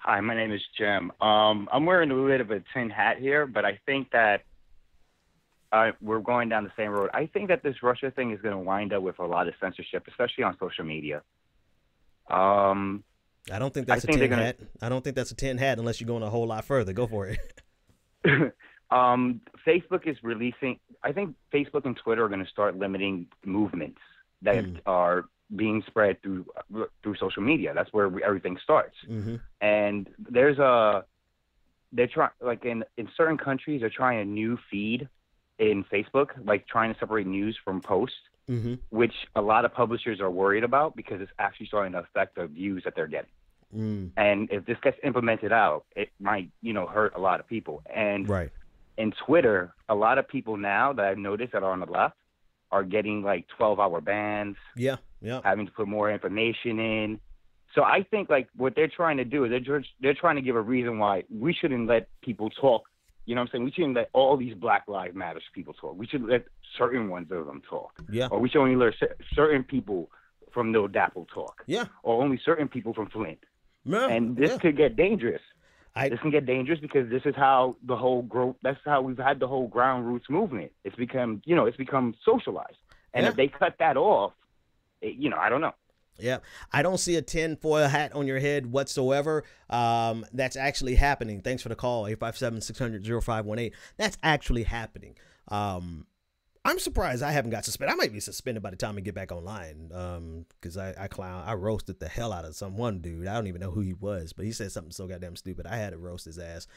Hi, my name is Jim. I'm wearing a bit of a tin hat here, but I think that we're going down the same road. I think that this Russia thing is going to wind up with a lot of censorship, especially on social media. I don't think that's a tin hat. I don't think that's a tin hat unless you're going a whole lot further. Go for it. Facebook is releasing. I think Facebook and Twitter are going to start limiting movements that are being spread through social media. That's where everything starts. And they're trying, like in certain countries, they're trying a new feed in Facebook, like trying to separate news from posts, which a lot of publishers are worried about because it's actually starting to affect the views that they're getting. And if this gets implemented out, it might, hurt a lot of people. And in Twitter, a lot of people now that I've noticed that are on the left are getting like 12-hour bans. Having to put more information in. So I think like what they're trying to do is they're trying to give a reason why we shouldn't let people talk. You know what I'm saying? We shouldn't let all these Black Lives Matter people talk. We should let certain ones of them talk. Or we should only let certain people from No Dapple talk. Or only certain people from Flint. And this could get dangerous. This can get dangerous because this is how the whole growth. That's how we've had the whole ground roots movement. It's become, it's become socialized. And if they cut that off, I don't know. I don't see a tinfoil hat on your head whatsoever. That's actually happening. Thanks for the call, 857-600-0518. That's actually happening. I'm surprised I haven't got suspended. I might be suspended by the time I get back online because I roasted the hell out of one dude. I don't even know who he was, but he said something so goddamn stupid. I had to roast his ass.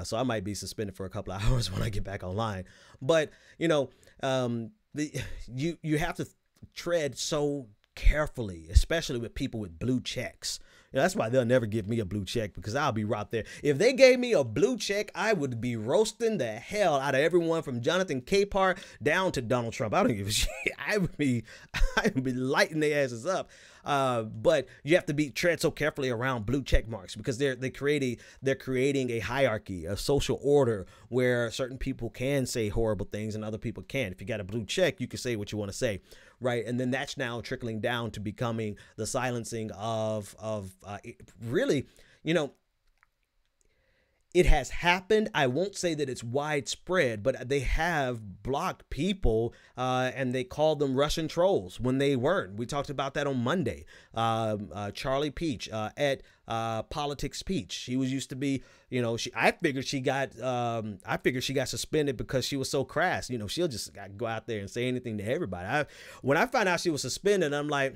So I might be suspended for a couple of hours when I get back online. But, you have to tread so carefully, especially with people with blue checks. That's why they'll never give me a blue check, because I'll be right there. If they gave me a blue check, I would be roasting the hell out of everyone from Jonathan Capehart down to Donald Trump. I don't give a shit. I would be lighting their asses up. But you have to tread so carefully around blue check marks because they're creating a hierarchy, a social order where certain people can say horrible things and other people can't. If you got a blue check, you can say what you want to say, right? And then that's now trickling down to becoming the silencing of really, it has happened. I won't say that it's widespread, but they have blocked people and they called them Russian trolls when they weren't. We talked about that on Monday. Charlie Peach at Politics Peach. She was used to be, I figured she got suspended because she was so crass. She'll just go out there and say anything to everybody. When I found out she was suspended, I'm like,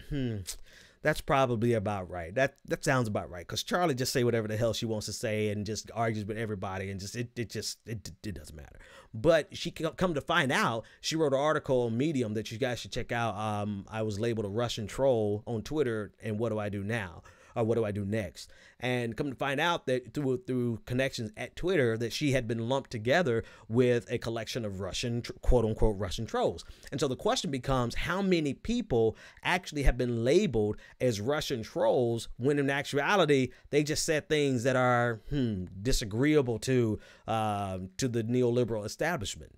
that's probably about right. That sounds about right. Because Charlie just say whatever the hell she wants to say and just argues with everybody and it doesn't matter. But she come to find out, she wrote an article on Medium that you guys should check out. I was labeled a Russian troll on Twitter, and what do I do now? Or what do I do next? And come to find out that through connections at Twitter that she had been lumped together with a collection of Russian, quote unquote, Russian trolls. And so the question becomes, how many people actually have been labeled as Russian trolls when in actuality they just said things that are disagreeable to the neoliberal establishment,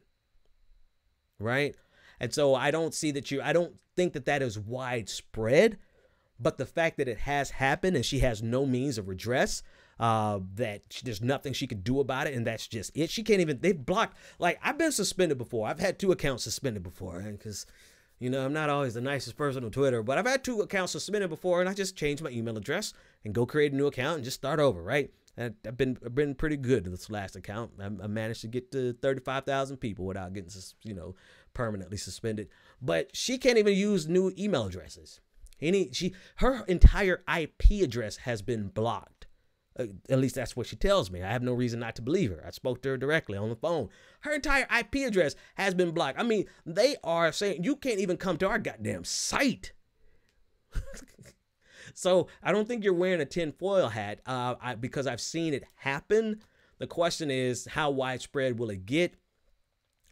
right? And so I don't think that is widespread. But the fact that it has happened and she has no means of redress, that there's nothing she could do about it, and that's just it. She can't even, they've blocked, like, I've been suspended before. I've had 2 accounts suspended before, because, I'm not always the nicest person on Twitter, but I've had 2 accounts suspended before, and I just changed my email address and go create a new account and just start over, right? And I've been pretty good this last account. I managed to get to 35,000 people without getting, permanently suspended. But she can't even use new email addresses. Her entire IP address has been blocked. At least that's what she tells me. I have no reason not to believe her. I spoke to her directly on the phone. Her entire IP address has been blocked. I mean, they are saying you can't even come to our goddamn site. So I don't think you're wearing a tinfoil hat because I've seen it happen. The question is, how widespread will it get?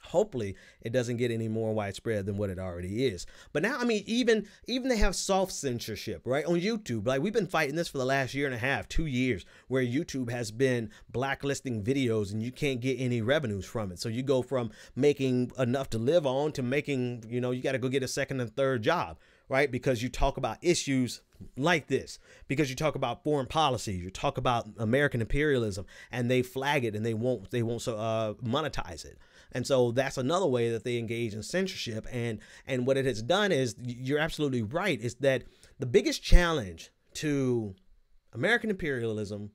Hopefully it doesn't get any more widespread than what it already is. But now, I mean, even they have soft censorship, right? On YouTube, like we've been fighting this for the last 1.5, 2 years, where YouTube has been blacklisting videos and you can't get any revenues from it. So you go from making enough to live on to making, you got to go get a second and third job, right? Because you talk about issues like this, because you talk about foreign policy, you talk about American imperialism, and they flag it and they won't monetize it. And so that's another way that they engage in censorship. And what it has done is, you're absolutely right, is that the biggest challenge to American imperialism,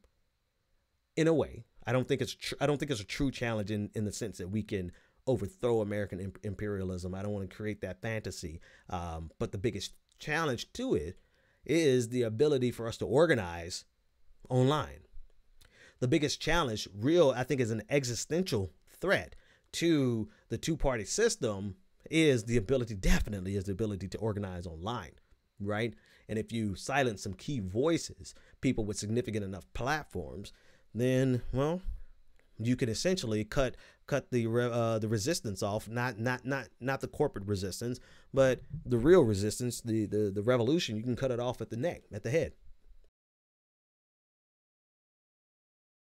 in a way, I don't think it's a true challenge in the sense that we can overthrow American imperialism. I don't want to create that fantasy. But the biggest challenge to it is the ability for us to organize online. The biggest challenge, I think, is an existential threat to the two-party system, is the ability to organize online, right? And if you silence some key voices, people with significant enough platforms, then, well, you can essentially cut the resistance off, not the corporate resistance, but the real resistance, the revolution. You can cut it off at the neck, at the head.